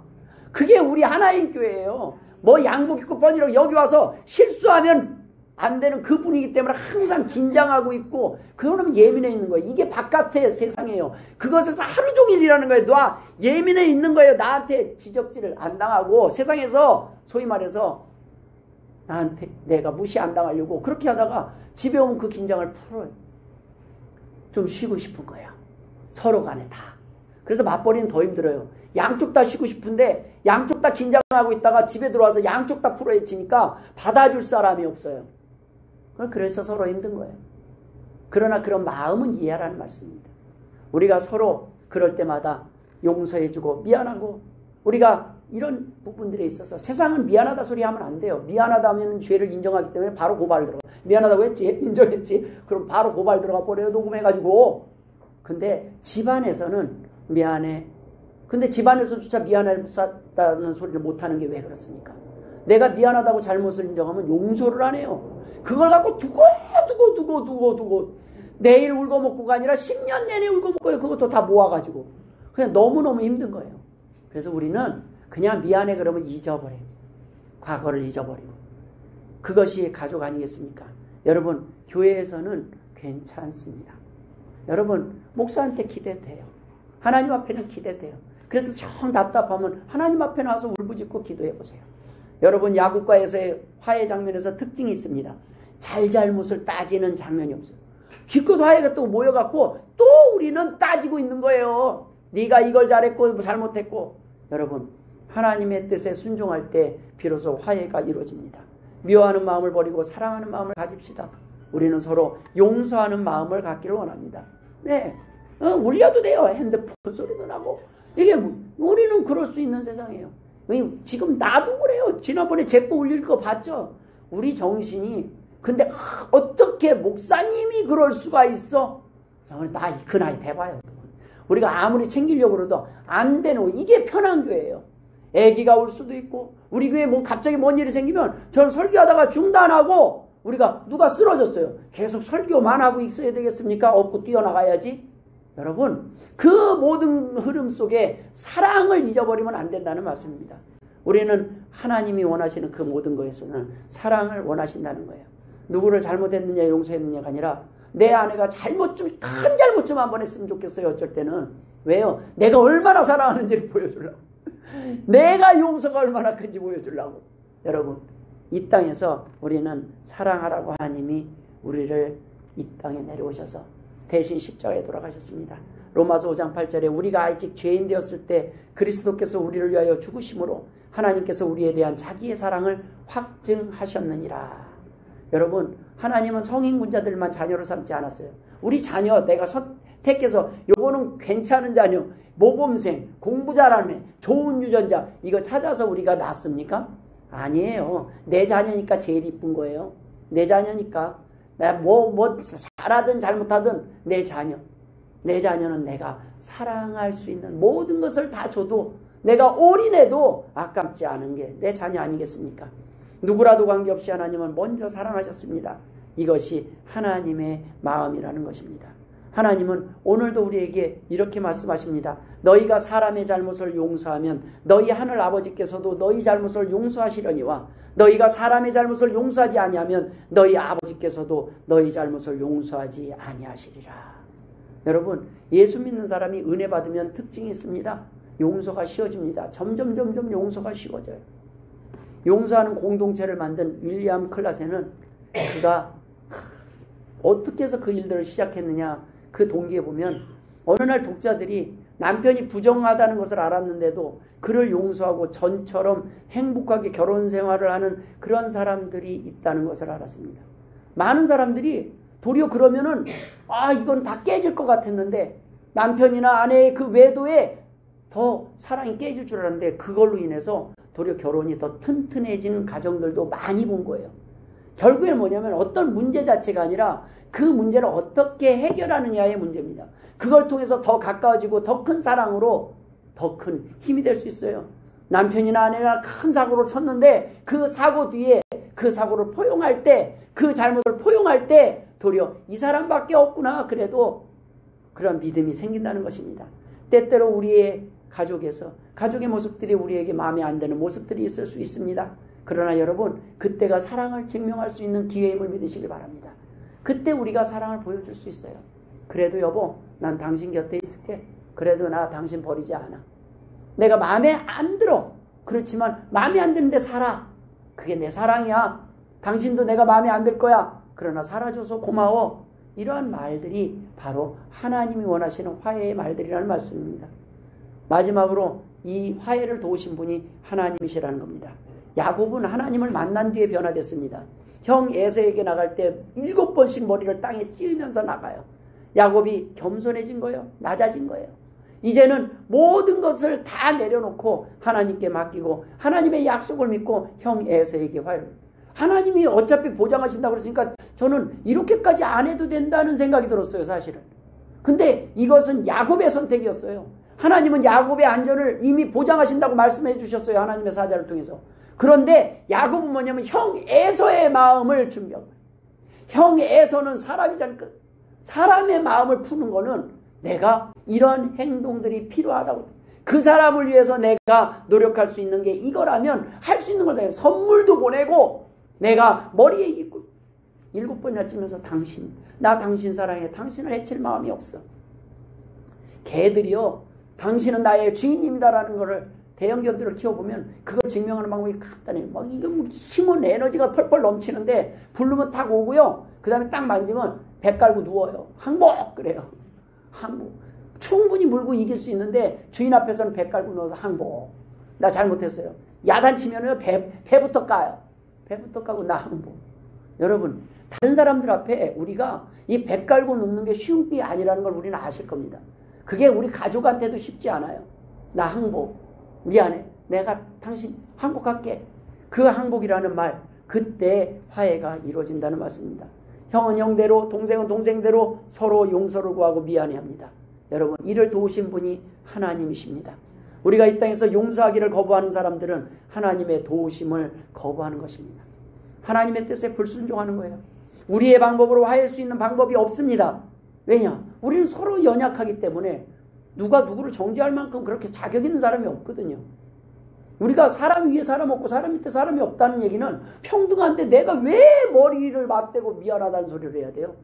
그게 우리 하나인 교회예요. 뭐 양복 입고 뻔히라고 여기 와서 실수하면 안 되는 그 분위기 때문에 항상 긴장하고 있고, 그러면 예민해 있는 거예요. 이게 바깥의 세상이에요. 그것에서 하루 종일 일하는 거예요. 너 예민해 있는 거예요. 나한테 지적질을 안 당하고, 세상에서 소위 말해서 나한테 내가 무시 안 당하려고 그렇게 하다가 집에 오면 그 긴장을 풀어요. 좀 쉬고 싶은 거야. 서로 간에 다. 그래서 맞벌이는 더 힘들어요. 양쪽 다 쉬고 싶은데 양쪽 다 긴장하고 있다가 집에 들어와서 양쪽 다 풀어헤치니까 받아줄 사람이 없어요. 그래서 서로 힘든 거예요. 그러나 그런 마음은 이해하라는 말씀입니다. 우리가 서로 그럴 때마다 용서해주고 미안하고, 우리가 이런 부분들에 있어서 세상은 미안하다 소리 하면 안 돼요. 미안하다 하면 죄를 인정하기 때문에 바로 고발 들어가. 미안하다고 했지? 인정했지? 그럼 바로 고발 들어가 버려요. 녹음해가지고. 근데 집안에서는 미안해. 근데 집안에서조차 미안하다는 소리를 못하는 게 왜 그렇습니까? 내가 미안하다고 잘못을 인정하면 용서를 안 해요. 그걸 갖고 두고 내일 울고 먹고가 아니라 10년 내내 울고 먹고요. 그것도 다 모아가지고. 그냥 너무너무 힘든 거예요. 그래서 우리는 그냥 미안해 그러면 잊어버려요. 과거를 잊어버리고. 그것이 가족 아니겠습니까? 여러분, 교회에서는 괜찮습니다. 여러분, 목사한테 기대돼요. 하나님 앞에는 기대돼요. 그래서 정 답답하면 하나님 앞에 나와서 울부짖고 기도해 보세요. 여러분, 야구과에서의 화해 장면에서 특징이 있습니다. 잘잘못을 따지는 장면이 없어요. 기껏 화해가 또 모여갖고 또 우리는 따지고 있는 거예요. 네가 이걸 잘했고 잘못했고. 여러분, 하나님의 뜻에 순종할 때 비로소 화해가 이루어집니다. 미워하는 마음을 버리고 사랑하는 마음을 가집시다. 우리는 서로 용서하는 마음을 갖기를 원합니다. 네, 울려도 돼요. 핸드폰 소리도 나고. 이게 우리는 그럴 수 있는 세상이에요. 지금 나도 그래요. 지난번에 제 거 울릴 거 봤죠? 우리 정신이. 근데 어떻게 목사님이 그럴 수가 있어? 그 나이 돼봐요. 우리가 아무리 챙기려고 그래도 안 되는, 이게 편한 교회예요. 애기가 올 수도 있고, 우리 교회에 갑자기 뭔 일이 생기면 저는 설교하다가 중단하고, 우리가 누가 쓰러졌어요. 계속 설교만 하고 있어야 되겠습니까? 업고 뛰어나가야지. 여러분, 그 모든 흐름 속에 사랑을 잊어버리면 안 된다는 말씀입니다. 우리는 하나님이 원하시는 그 모든 것에서는 사랑을 원하신다는 거예요. 누구를 잘못했느냐 용서했느냐가 아니라 내 아내가 큰 잘못 좀 한번 했으면 좋겠어요. 어쩔 때는. 왜요? 내가 얼마나 사랑하는지를 보여주려고. 내가 용서가 얼마나 큰지 보여주려고. 여러분, 이 땅에서 우리는 사랑하라고 하나님이 우리를 이 땅에 내려오셔서 대신 십자가에 돌아가셨습니다. 로마서 5장 8절에 우리가 아직 죄인 되었을 때 그리스도께서 우리를 위하여 죽으심으로 하나님께서 우리에 대한 자기의 사랑을 확증하셨느니라. 여러분, 하나님은 성인군자들만 자녀로 삼지 않았어요. 우리 자녀 내가 선택해서 요거는 괜찮은 자녀, 모범생, 공부 잘하는 애, 좋은 유전자 이거 찾아서 우리가 낳습니까? 아니에요. 내 자녀니까 제일 이쁜 거예요. 내 자녀니까. 내가 잘하든 잘못하든 내 자녀는 내가 사랑할 수 있는 모든 것을 다 줘도 내가 올인해도 아깝지 않은 게 내 자녀 아니겠습니까? 누구라도 관계없이 하나님은 먼저 사랑하셨습니다. 이것이 하나님의 마음이라는 것입니다. 하나님은 오늘도 우리에게 이렇게 말씀하십니다. 너희가 사람의 잘못을 용서하면 너희 하늘 아버지께서도 너희 잘못을 용서하시려니와 너희가 사람의 잘못을 용서하지 아니하면 너희 아버지께서도 너희 잘못을 용서하지 아니하시리라. 여러분, 예수 믿는 사람이 은혜 받으면 특징이 있습니다. 용서가 쉬워집니다. 점점 용서가 쉬워져요. 용서하는 공동체를 만든 윌리엄 클라세는 그가 어떻게 해서 그 일들을 시작했느냐, 그 동기에 보면 어느 날 독자들이 남편이 부정하다는 것을 알았는데도 그를 용서하고 전처럼 행복하게 결혼 생활을 하는 그런 사람들이 있다는 것을 알았습니다. 많은 사람들이 도리어 그러면은 이건 다 깨질 것 같았는데 남편이나 아내의 그 외도에 더 사랑이 깨질 줄 알았는데 그걸로 인해서 도리어 결혼이 더 튼튼해지는 가정들도 많이 본 거예요. 결국엔 뭐냐면 어떤 문제 자체가 아니라 그 문제를 어떻게 해결하느냐의 문제입니다. 그걸 통해서 더 가까워지고 더 큰 사랑으로 더 큰 힘이 될 수 있어요. 남편이나 아내가 큰 사고를 쳤는데 그 사고 뒤에 그 사고를 포용할 때, 그 잘못을 포용할 때 도리어 이 사람밖에 없구나. 그래도 그런 믿음이 생긴다는 것입니다. 때때로 우리의 가족에서 가족의 모습들이 우리에게 마음에 안 드는 모습들이 있을 수 있습니다. 그러나 여러분, 그때가 사랑을 증명할 수 있는 기회임을 믿으시기 바랍니다. 그때 우리가 사랑을 보여줄 수 있어요. 그래도 여보, 난 당신 곁에 있을게. 그래도 나 당신 버리지 않아. 내가 마음에 안 들어. 그렇지만 마음에 안 드는데 살아. 그게 내 사랑이야. 당신도 내가 마음에 안 들 거야. 그러나 살아줘서 고마워. 이러한 말들이 바로 하나님이 원하시는 화해의 말들이라는 말씀입니다. 마지막으로 이 화해를 도우신 분이 하나님이시라는 겁니다. 야곱은 하나님을 만난 뒤에 변화됐습니다. 형 에서에게 나갈 때 7번씩 머리를 땅에 찌으면서 나가요. 야곱이 겸손해진 거예요. 낮아진 거예요. 이제는 모든 것을 다 내려놓고 하나님께 맡기고 하나님의 약속을 믿고 형 에서에게 화해를. 하나님이 어차피 보장하신다고 그랬으니까 저는 이렇게까지 안 해도 된다는 생각이 들었어요, 사실은. 근데 이것은 야곱의 선택이었어요. 하나님은 야곱의 안전을 이미 보장하신다고 말씀해 주셨어요, 하나님의 사자를 통해서. 그런데 야곱은 뭐냐면 형 에서의 마음을 준비한 거예요. 형 에서는 사람이잖아요. 사람의 마음을 푸는 거는 내가 이런 행동들이 필요하다고. 그 사람을 위해서 내가 노력할 수 있는 게 이거라면 할 수 있는 걸 다 해요. 선물도 보내고 내가 머리에 입고 7번이나 찌면서 당신, 나 당신 사랑해. 당신을 해칠 마음이 없어. 개들이요, 당신은 나의 주인입니다라는 거를 대형견들을 키워보면 그걸 증명하는 방법이 간단해요. 막 이거 힘은 에너지가 펄펄 넘치는데 부르면 딱 오고요. 그 다음에 딱 만지면 배 깔고 누워요. 항복 그래요. 항복. 충분히 물고 이길 수 있는데 주인 앞에서는 배 깔고 누워서 항복. 나 잘못했어요. 야단치면은 배부터 까요. 배부터 까고 나 항복. 여러분, 다른 사람들 앞에 우리가 이 배 깔고 눕는 게 쉬운 게 아니라는 걸 우리는 아실 겁니다. 그게 우리 가족한테도 쉽지 않아요. 나 항복. 미안해. 내가 당신 항복할게. 그 항복이라는 말, 그때 화해가 이루어진다는 말씀입니다. 형은 형대로, 동생은 동생대로 서로 용서를 구하고 미안해합니다. 여러분, 이를 도우신 분이 하나님이십니다. 우리가 이 땅에서 용서하기를 거부하는 사람들은 하나님의 도우심을 거부하는 것입니다. 하나님의 뜻에 불순종하는 거예요. 우리의 방법으로 화해할 수 있는 방법이 없습니다. 왜냐? 우리는 서로 연약하기 때문에 누가 누구를 정죄할 만큼 그렇게 자격 있는 사람이 없거든요. 우리가 사람 위에 사람 없고 사람 밑에 사람이 없다는 얘기는 평등한데 내가 왜 머리를 맞대고 미안하다는 소리를 해야 돼요?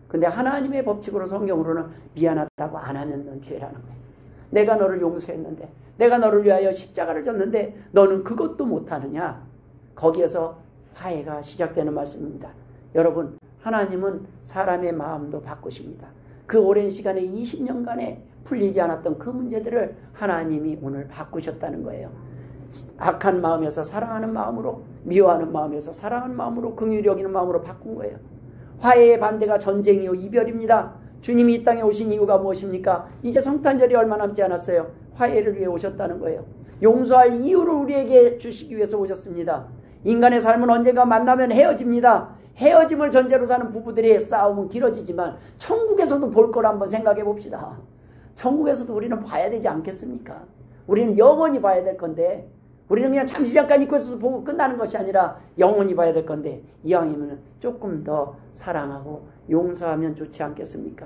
근데 하나님의 법칙으로 성경으로는 미안하다고 안 하면 넌 죄라는 거예요. 내가 너를 용서했는데, 내가 너를 위하여 십자가를 졌는데 너는 그것도 못하느냐? 거기에서 화해가 시작되는 말씀입니다. 여러분, 하나님은 사람의 마음도 바꾸십니다. 그 오랜 시간에 20년간에 풀리지 않았던 그 문제들을 하나님이 오늘 바꾸셨다는 거예요. 악한 마음에서 사랑하는 마음으로, 미워하는 마음에서 사랑하는 마음으로, 긍휼히 여기는 마음으로 바꾼 거예요. 화해의 반대가 전쟁이요 이별입니다. 주님이 이 땅에 오신 이유가 무엇입니까? 이제 성탄절이 얼마 남지 않았어요. 화해를 위해 오셨다는 거예요. 용서할 이유를 우리에게 주시기 위해서 오셨습니다. 인간의 삶은 언젠가 만나면 헤어집니다. 헤어짐을 전제로 사는 부부들의 싸움은 길어지지만 천국에서도 볼 걸 한번 생각해 봅시다. 천국에서도 우리는 봐야 되지 않겠습니까? 우리는 영원히 봐야 될 건데, 우리는 그냥 잠시 잠깐 잊고 있어서 보고 끝나는 것이 아니라 영원히 봐야 될 건데, 이왕이면 조금 더 사랑하고 용서하면 좋지 않겠습니까?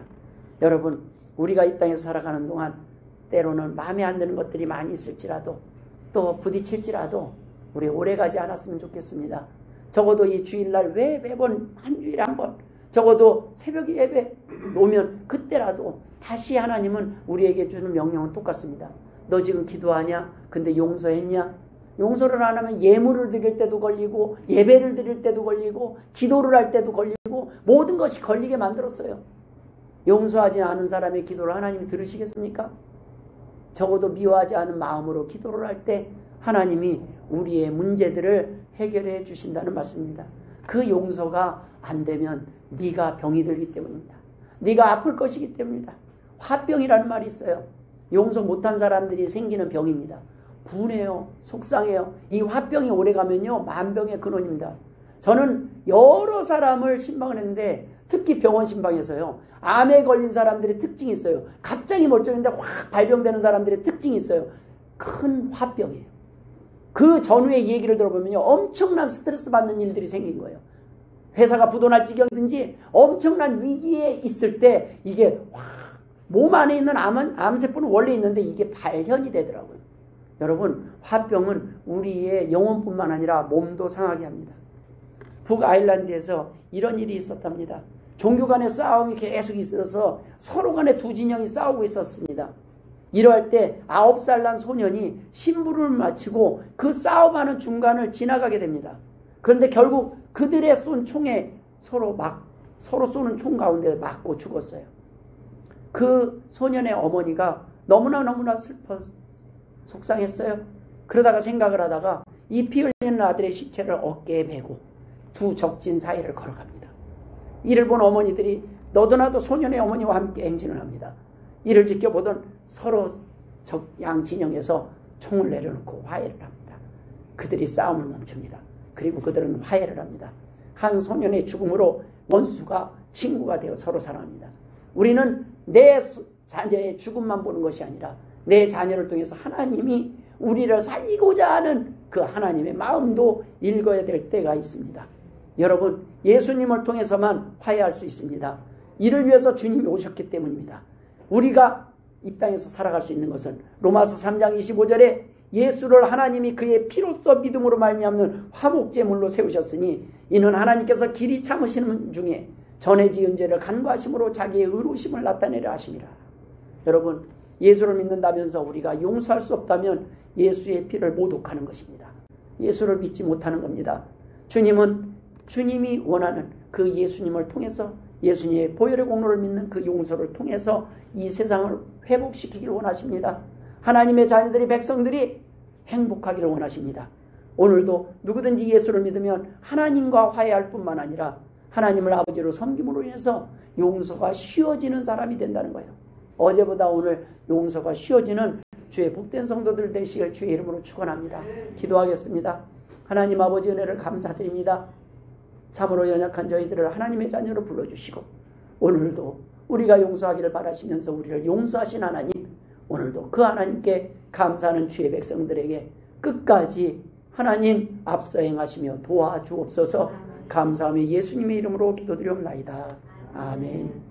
여러분, 우리가 이 땅에서 살아가는 동안 때로는 마음에 안 드는 것들이 많이 있을지라도, 또 부딪힐지라도 우리 오래가지 않았으면 좋겠습니다. 적어도 이 주일날 왜 매번 한 주일에 한 번, 적어도 새벽 예배 오면 그때라도 다시 하나님은 우리에게 주는 명령은 똑같습니다. 너 지금 기도하냐? 근데 용서했냐? 용서를 안 하면 예물을 드릴 때도 걸리고, 예배를 드릴 때도 걸리고, 기도를 할 때도 걸리고, 모든 것이 걸리게 만들었어요. 용서하지 않은 사람의 기도를 하나님이 들으시겠습니까? 적어도 미워하지 않은 마음으로 기도를 할 때 하나님이 우리의 문제들을 해결해 주신다는 말씀입니다. 그 용서가 안 되면 네가 병이 들기 때문입니다. 네가 아플 것이기 때문입니다. 화병이라는 말이 있어요. 용서 못한 사람들이 생기는 병입니다. 분해요. 속상해요. 이 화병이 오래가면요, 만병의 근원입니다. 저는 여러 사람을 신방을 했는데 특히 병원 신방에서요, 암에 걸린 사람들의 특징이 있어요. 갑자기 멀쩡했는데 확 발병되는 사람들의 특징이 있어요. 큰 화병이에요. 그 전후의 얘기를 들어보면요, 엄청난 스트레스 받는 일들이 생긴 거예요. 회사가 부도날 지경이든지 엄청난 위기에 있을 때 이게 몸 안에 있는 암세포는 원래 있는데 이게 발현이 되더라고요. 여러분, 화병은 우리의 영혼뿐만 아니라 몸도 상하게 합니다. 북아일랜드에서 이런 일이 있었답니다. 종교 간의 싸움이 계속 있어서 서로 간에 두 진영이 싸우고 있었습니다. 이러할 때 9살 난 소년이 신부를 마치고 그 싸움하는 중간을 지나가게 됩니다. 그런데 결국 그들의 쏜 총에 서로 막 서로 쏘는 총 가운데 맞고 죽었어요. 그 소년의 어머니가 너무나 슬퍼 속상했어요. 그러다가 생각을 하다가 이 피 흘리는 아들의 시체를 어깨에 메고 두 적진 사이를 걸어갑니다. 이를 본 어머니들이 너도 나도 소년의 어머니와 함께 행진을 합니다. 이를 지켜보던 서로 양 진영에서 총을 내려놓고 화해를 합니다. 그들이 싸움을 멈춥니다. 그리고 그들은 화해를 합니다. 한 소년의 죽음으로 원수가 친구가 되어 서로 사랑합니다. 우리는 내 자녀의 죽음만 보는 것이 아니라 내 자녀를 통해서 하나님이 우리를 살리고자 하는 그 하나님의 마음도 읽어야 될 때가 있습니다. 여러분, 예수님을 통해서만 화해할 수 있습니다. 이를 위해서 주님이 오셨기 때문입니다. 우리가 이 땅에서 살아갈 수 있는 것은 로마서 3장 25절에 예수를 하나님이 그의 피로써 믿음으로 말미암는 화목제물로 세우셨으니 이는 하나님께서 길이 참으시는 중에 전에 지은 죄를 간과하심으로 자기의 의로우심을 나타내려 하심이라. 여러분, 예수를 믿는다면서 우리가 용서할 수 없다면 예수의 피를 모독하는 것입니다. 예수를 믿지 못하는 겁니다. 주님은 주님이 원하는 그 예수님을 통해서 예수님의 보혈의 공로를 믿는 그 용서를 통해서 이 세상을 회복시키기를 원하십니다. 하나님의 자녀들이 백성들이 행복하기를 원하십니다. 오늘도 누구든지 예수를 믿으면 하나님과 화해할 뿐만 아니라 하나님을 아버지로 섬김으로 인해서 용서가 쉬워지는 사람이 된다는 거예요. 어제보다 오늘 용서가 쉬워지는 주의 복된 성도들 되시길 주의 이름으로 축원합니다. 기도하겠습니다. 하나님 아버지 은혜를 감사드립니다. 참으로 연약한 저희들을 하나님의 자녀로 불러주시고 오늘도 우리가 용서하기를 바라시면서 우리를 용서하신 하나님, 오늘도 그 하나님께 감사하는 주의 백성들에게 끝까지 하나님 앞서 행하시며 도와주옵소서. 감사하며 예수님의 이름으로 기도드리옵나이다. 아멘.